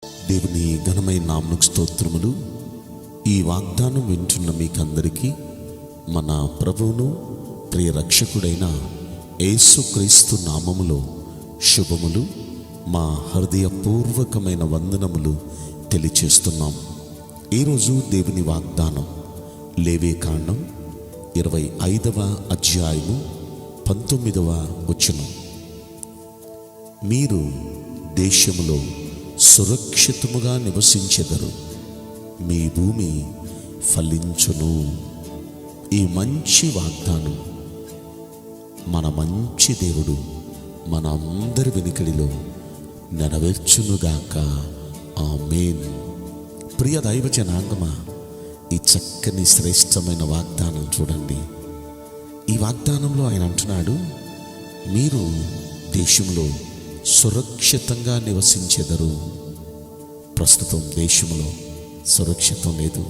దేవుని ఘనమైన నామమునకు స్తోత్రములు. ఈ వాగ్దానం వింటున్న మీకందరికీ మన ప్రభువును ప్రియ రక్షకుడైన యేసుక్రీస్తు నామములో శుభములు, మా హృదయపూర్వకమైన వందనములు తెలియచేస్తున్నాం. ఈరోజు దేవుని వాగ్దానం లేవీకాండం 25వ అధ్యాయము 19వ వచనం. మీరు దేశములో సురక్షితముగా నివసించెదరు, మీ భూమి ఫలించును. ఈ మంచి వాగ్దానం మన మంచి దేవుడు మన అందరి వెనుకడిలో నెరవేర్చునుగాక. ఆమేన్. ప్రియ దైవ జనాంగమా, ఈ చక్కని శ్రేష్టమైన వాగ్దానం చూడండి. ఈ వాగ్దానంలో ఆయన అంటున్నాడు, మీరు దేశంలో సురక్షితంగా నివసించెదరు. ప్రస్తుతం దేశంలో సురక్షితం లేదు,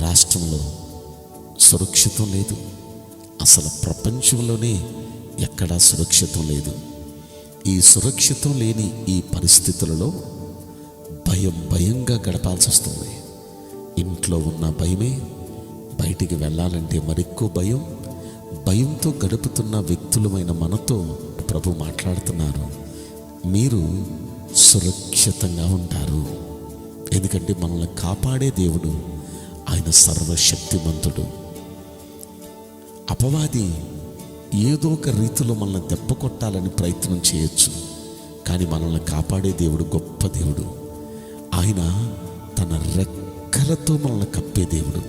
రాష్ట్రంలో సురక్షితం లేదు, అసలు ప్రపంచంలోనే ఎక్కడా సురక్షితం లేదు. ఈ సురక్షితం లేని ఈ పరిస్థితులలో భయంగా గడపాల్సి వస్తుంది. ఇంట్లో ఉన్న భయమే, బయటికి వెళ్ళాలంటే మరెక్కువ భయంతో గడుపుతున్న వ్యక్తులమైన మనతో ప్రభు మాట్లాడుతున్నారు. మీరు సురక్షితంగా ఉంటారు, ఎందుకంటే మనల్ని కాపాడే దేవుడు ఆయన సర్వశక్తిమంతుడు. అపవాది ఏదో ఒక రీతిలో మనల్ని దెబ్బ కొట్టాలని ప్రయత్నం చేయొచ్చు, కానీ మనల్ని కాపాడే దేవుడు గొప్ప దేవుడు. ఆయన తన రెక్కలతో మనల్ని కప్పే దేవుడు.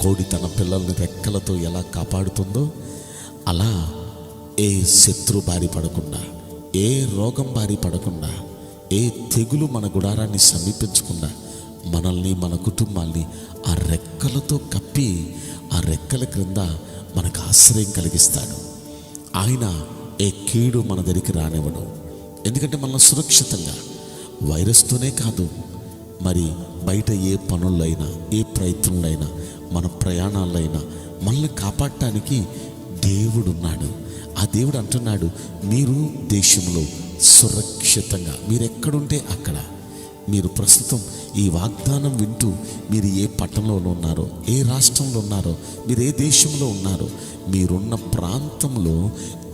కోడి తన పిల్లల్ని రెక్కలతో ఎలా కాపాడుతుందో అలా ఏ శత్రు బారి పడకుండా, ఏ రోగం బారి పడకుండా, ఏ తెగులు మన గుడారాన్ని సమీపించకుండా మనల్ని, మన కుటుంబాల్ని ఆ రెక్కలతో కప్పి ఆ రెక్కల క్రింద మనకు ఆశ్రయం కలిగిస్తాడు. ఆయన ఏ కీడు మన దగ్గరికి రానివ్వడు, ఎందుకంటే మనల్ని సురక్షితంగా వైరస్తోనే కాదు, మరి బయట ఏ పనులైనా, ఏ ప్రయత్నంలైనా, మన ప్రయాణాలైనా మనల్ని కాపాడటానికి దేవుడున్నాడు. ఆ దేవుడు అంటున్నాడు, మీరు దేశంలో సురక్షితంగా, మీరు ఎక్కడుంటే అక్కడ. మీరు ప్రస్తుతం ఈ వాగ్దానం వింటూ మీరు ఏ పట్టణంలో ఉన్నారో, ఏ రాష్ట్రంలో ఉన్నారో, మీరు ఏ దేశంలో ఉన్నారో, మీరున్న ప్రాంతంలో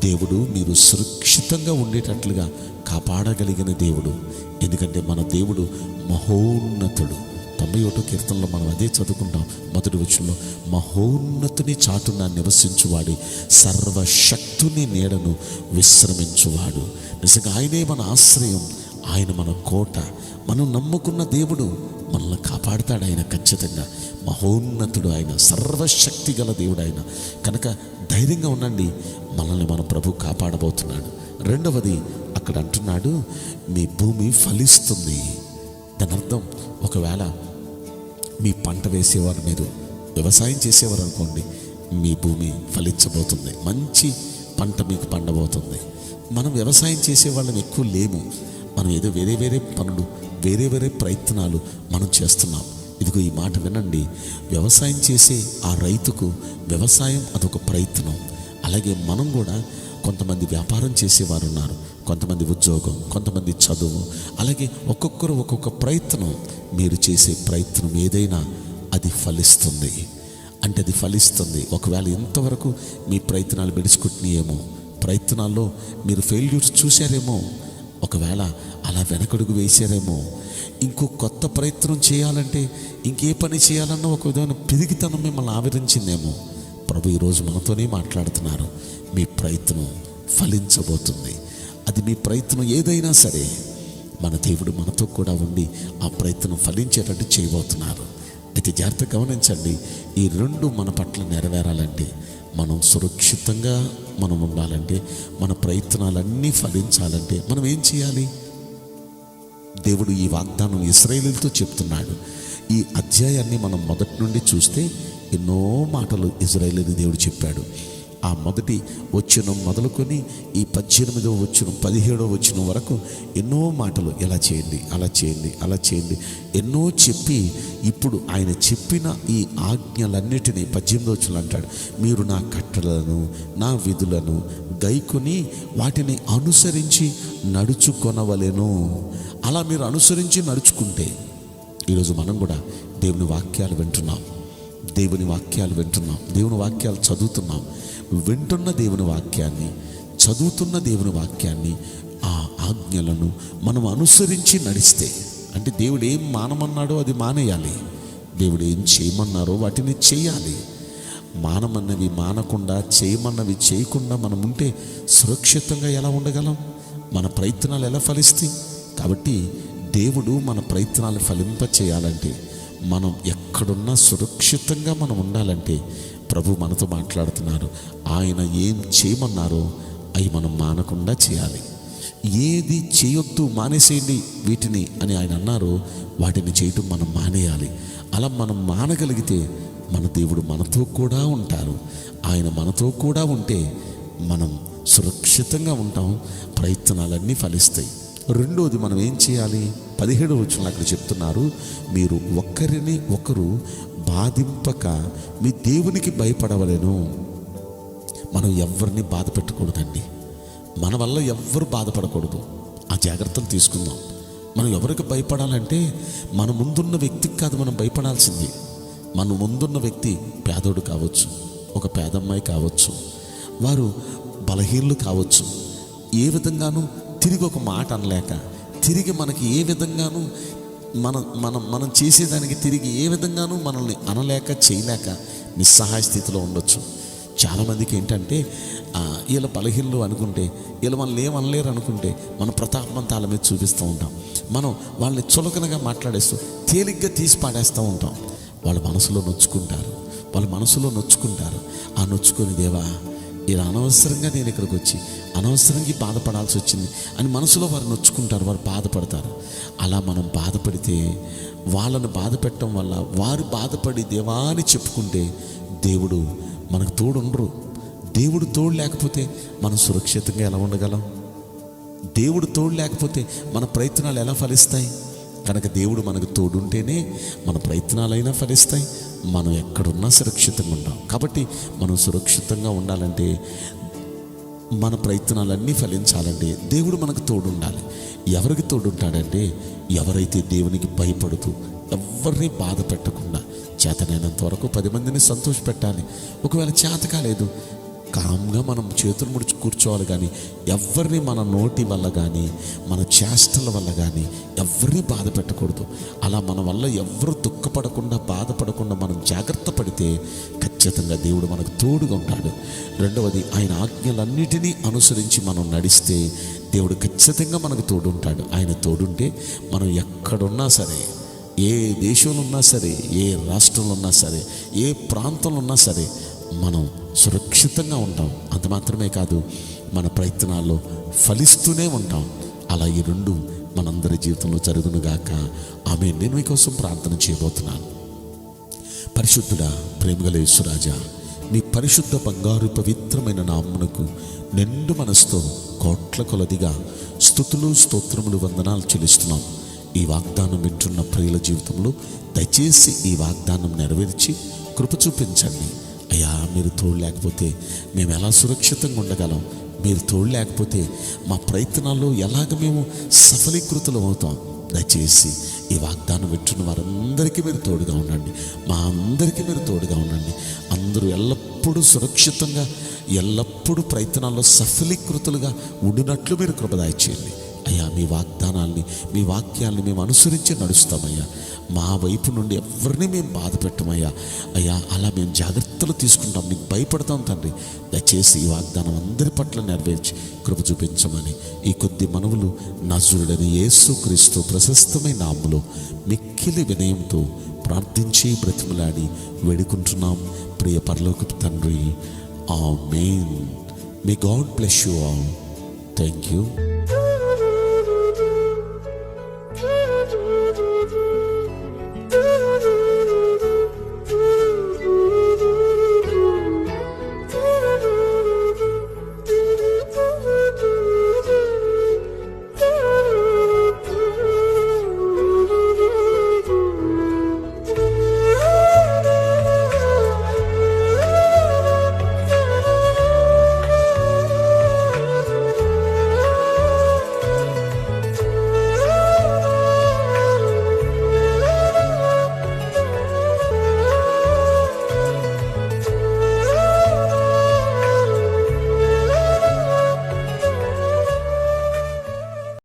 దేవుడు మీరు సురక్షితంగా ఉండేటట్లుగా కాపాడగలిగిన దేవుడు. ఎందుకంటే మన దేవుడు మహోన్నతుడు. 91వ కీర్తనలో మనం అదే చదువుకుంటాం. మొదటి వచనంలో, మహోన్నతుని చాటున నివసించువాడి సర్వశక్తుని నీడను విశ్రమించువాడు. నిజంగా ఆయనే మన ఆశ్రయం, ఆయన మన కోట. మనం నమ్ముకున్న దేవుడు మనల్ని కాపాడుతాడు. ఆయన ఖచ్చితంగా మహోన్నతుడు, ఆయన సర్వశక్తి గల దేవుడు ఆయన. కనుక ధైర్యంగా ఉండండి, మనల్ని మన ప్రభు కాపాడబోతున్నాడు. రెండవది అక్కడ అంటున్నాడు, మీ భూమి ఫలిస్తుంది. దాని అర్థం, ఒకవేళ మీ పంట వేసేవారు, మీరు వ్యవసాయం చేసేవారు అనుకోండి, మీ భూమి ఫలించబోతుంది, మంచి పంట మీకు పండబోతుంది. మనం వ్యవసాయం చేసేవాళ్ళం ఎక్కువ లేము, మనం ఏదో వేరే పనులు, వేరే ప్రయత్నాలు మనం చేస్తున్నాం. ఇదిగో ఈ మాట వినండి, వ్యవసాయం చేసే ఆ రైతుకు వ్యవసాయం అదొక ప్రయత్నం. అలాగే మనం కూడా, కొంతమంది వ్యాపారం చేసేవారు ఉన్నారు, కొంతమంది ఉద్యోగం, కొంతమంది చదువు, అలాగే ఒక్కొక్కరు ఒక్కొక్క ప్రయత్నం. మీరు చేసే ప్రయత్నం ఏదైనా అది ఫలిస్తుంది. అంటే అది ఫలిస్తుంది. ఒకవేళ ఇంతవరకు మీ ప్రయత్నాలు బెడుచుకుంటున్నాయేమో, ప్రయత్నాల్లో మీరు ఫెయిల్యూర్స్ చూశారేమో, ఒకవేళ అలా వెనకడుగు వేశారేమో, ఇంకో కొత్త ప్రయత్నం చేయాలంటే, ఇంకే పని చేయాలన్నా ఒక విధమైన పిరిగితనం మిమ్మల్ని ఆవరించిందేమో. ప్రభు ఈరోజు మనతోనే మాట్లాడుతున్నారు, మీ ప్రయత్నం ఫలించబోతుంది. అది మీ ప్రయత్నం ఏదైనా సరే, మన దేవుడు మనతో కూడా ఉండి ఆ ప్రయత్నం ఫలించేటట్టు చేయబోతున్నారు. అయితే జాగ్రత్తగా గమనించండి, ఈ రెండు మన పట్ల నెరవేరాలంటే, మనం సురక్షితంగా మనం ఉండాలంటే, మన ప్రయత్నాలన్నీ ఫలించాలంటే మనం ఏం చేయాలి? దేవుడు ఈ వాగ్దానం ఇశ్రాయేలీయులతో చెప్తున్నాడు. ఈ అధ్యాయాన్ని మనం మొదటి నుండి చూస్తే ఎన్నో మాటలు ఇశ్రాయేలీయులకు దేవుడు చెప్పాడు. ఆ మొదటి వచనం మొదలుకొని ఈ 18వ వచనం 17వ వచనం వరకు ఎన్నో మాటలు ఎలా చేయండి, అలా చేయండి, అలా చేయండి ఎన్నో చెప్పి, ఇప్పుడు ఆయన చెప్పిన ఈ ఆజ్ఞలన్నిటినీ 18వ వచనం అంటాడు, మీరు నా కట్టడలను నా విధులను గైకొని వాటిని అనుసరించి నడుచుకొనవలెను. అలా మీరు అనుసరించి నడుచుకుంటే, ఈరోజు మనం కూడా దేవుని వాక్యాలు వింటున్నాం, దేవుని వాక్యాలు వింటున్నాం, దేవుని వాక్యాలు చదువుతున్నాం. వింటున్న దేవుని వాక్యాన్ని, చదువుతున్న దేవుని వాక్యాన్ని, ఆ ఆజ్ఞలను మనం అనుసరించి నడిస్తే, అంటే దేవుడు ఏం మానమన్నాడో అది మానేయాలి, దేవుడు ఏం చేయమన్నారో వాటిని చేయాలి. మానమన్నవి మానకుండా, చేయమన్నవి చేయకుండా మనం ఉంటే సురక్షితంగా ఎలా ఉండగలం? మన ప్రయత్నాలు ఎలా ఫలిస్తాయి? కాబట్టి దేవుడు మన ప్రయత్నాలు ఫలింప చేయాలంటే, మనం ఎక్కడున్నా సురక్షితంగా మనం ఉండాలంటే ప్రభు మనతో మాట్లాడుతున్నారు. ఆయన ఏం చేయమన్నారో అవి మనం మానకుండా చేయాలి. ఏది చేయొద్దు, మానేసేయండి వీటిని అని ఆయన అన్నారో వాటిని చేయటం మనం మానేయాలి. అలా మనం మానగలిగితే మన దేవుడు మనతో కూడా ఉంటారు. ఆయన మనతో కూడా ఉంటే మనం సురక్షితంగా ఉంటాం, ప్రయత్నాలన్నీ ఫలిస్తాయి. రెండోది మనం ఏం చేయాలి? 17వ వచనంలో అక్కడ చెప్తున్నారు, మీరు ఒకరిని ఒకరు బాధింపక మీ దేవునికి భయపడవలెను. మనం ఎవరిని బాధ పెట్టకూడదండి. మన వల్ల ఎవ్వరు బాధపడకూడదు. ఆ జాగ్రత్తలు తీసుకుందాం. మనం ఎవరికి భయపడాలంటే మన ముందున్న వ్యక్తికి కాదు మనం భయపడాల్సింది. మన ముందున్న వ్యక్తి పేదోడు కావచ్చు, ఒక పేదమ్మాయి కావచ్చు, వారు బలహీనులు కావచ్చు. ఏ విధంగానూ తిరిగి ఒక మాట అనలేక, తిరిగి మనకి ఏ విధంగానూ మనం చేసేదానికి తిరిగి ఏ విధంగానూ మనల్ని అనలేక, చేయలేక నిస్సహాయ స్థితిలో ఉండొచ్చు. చాలామందికి ఏంటంటే వీళ్ళ బలహీనలు అనుకుంటే, వీళ్ళు మనల్ని ఏమనలేరు అనుకుంటే మన ప్రతాపంతా వాళ్ళ మీద చూపిస్తూ ఉంటాం. మనం వాళ్ళని చులకనగా మాట్లాడేస్తూ తేలిగ్గా తీసి పాడేస్తూ ఉంటాం. వాళ్ళ మనసులో నొచ్చుకుంటారు. ఆ నొచ్చుకొని, దేవా ఇలా అనవసరంగా నేను ఇక్కడికి వచ్చి అనవసరంగా బాధపడాల్సి వచ్చింది అని మనసులో వారు నొచ్చుకుంటారు, వారు బాధపడతారు. అలా మనం బాధపడితే, వాళ్ళని బాధ పెట్టడం వల్ల వారు బాధపడి దేవా అని చెప్పుకుంటే దేవుడు మనకు తోడుండరు. దేవుడు తోడు లేకపోతే మనం సురక్షితంగా ఎలా ఉండగలం? దేవుడు తోడు లేకపోతే మన ప్రయత్నాలు ఎలా ఫలిస్తాయి? కనుక దేవుడు మనకు తోడుంటేనే మన ప్రయత్నాలైనా ఫలిస్తాయి, మనం ఎక్కడున్నా సురక్షితంగా ఉంటాం. కాబట్టి మనం సురక్షితంగా ఉండాలంటే, మన ప్రయత్నాలన్నీ ఫలించాలంటే దేవుడు మనకు తోడుండాలి. ఎవరికి తోడుంటాడంటే, ఎవరైతే దేవునికి భయపడుతూ ఎవరిని బాధ పెట్టకుండా చేతనైనంత వరకు 10 మందిని సంతోషపెట్టాలి. ఒకవేళ చేత కాలేదు, కామ్గా మనం చేతులు ముడిచి కూర్చోవాలి. కానీ ఎవరిని మన నోటి వల్ల కానీ, మన చేష్టల వల్ల కానీ ఎవరిని బాధ పెట్టకూడదు. అలా మన వల్ల ఎవరు దుఃఖపడకుండా, బాధపడకుండా మనం జాగ్రత్త పడితే ఖచ్చితంగా దేవుడు మనకు తోడుగా ఉంటాడు. రెండవది, ఆయన ఆజ్ఞలన్నిటినీ అనుసరించి మనం నడిస్తే దేవుడు ఖచ్చితంగా మనకు తోడుంటాడు. ఆయన తోడుంటే మనం ఎక్కడున్నా సరే, ఏ దేశంలో ఉన్నా సరే, ఏ రాష్ట్రంలో ఉన్నా సరే, ఏ ప్రాంతంలో ఉన్నా సరే మనం సురక్షితంగా ఉంటాం. అంత మాత్రమే కాదు, మన ప్రయత్నాల్లో ఫలిస్తూనే ఉంటాం. అలా ఈ రెండు మనందరి జీవితంలో జరుగునుగాక. ఆమేన్. నేను మీకోసం ప్రార్థన చేయబోతున్నాను. పరిశుద్ధుడా, ప్రేమగల యేసురాజా, నీ పరిశుద్ధ బంగారు పవిత్రమైన నామమునకు నిండు మనసుతో కోట్ల కొలదిగా స్తుతులు, స్తోత్రములు, వందనాలు చెల్లిస్తున్నాం. ఈ వాగ్దానం వింటున్న ప్రియుల జీవితంలో దయచేసి ఈ వాగ్దానం నెరవేర్చి కృప చూపించండి. అయ్యా, మీరు తోడు లేకపోతే మేము ఎలా సురక్షితంగా ఉండగలం? మీరు తోడు లేకపోతే మా ప్రయత్నాల్లో ఎలాగ మేము సఫలీకృతులం అవుతాం? దయచేసి ఈ వాగ్దానం వింటున్న వారందరికీ మీరు తోడుగా ఉండండి. మా అందరికీ మీరు తోడుగా ఉండండి. అందరూ ఎల్లప్పుడూ సురక్షితంగా, ఎల్లప్పుడూ ప్రయత్నాల్లో సఫలీకృతులుగా ఉండినట్లు మీరు కృప దయచేయండి. అయ్యా, మీ వాగ్దానాల్ని, మీ వాక్యాల్ని మేము అనుసరించి నడుస్తామయ్యా. మా వైపు నుండి ఎవరిని మేము బాధ పెట్టమయ్యా. అయ్యా, అలా మేము జాగ్రత్తలు తీసుకుంటాం, నీకు భయపడతాం తండ్రి. దయచేసి ఈ వాగ్దానం అందరి పట్ల నెరవేర్చి కృప చూపించమని ఈ కొద్ది మనవులు నజరుడని యేసుక్రీస్తు ప్రశస్తమైన నామములో మిక్కిలి వినయంతో ప్రార్థించి బ్రతిమలాడి వేడుకుంటున్నాం ప్రియ పరలోకపు తండ్రి. Amen. May God bless you all. Thank you.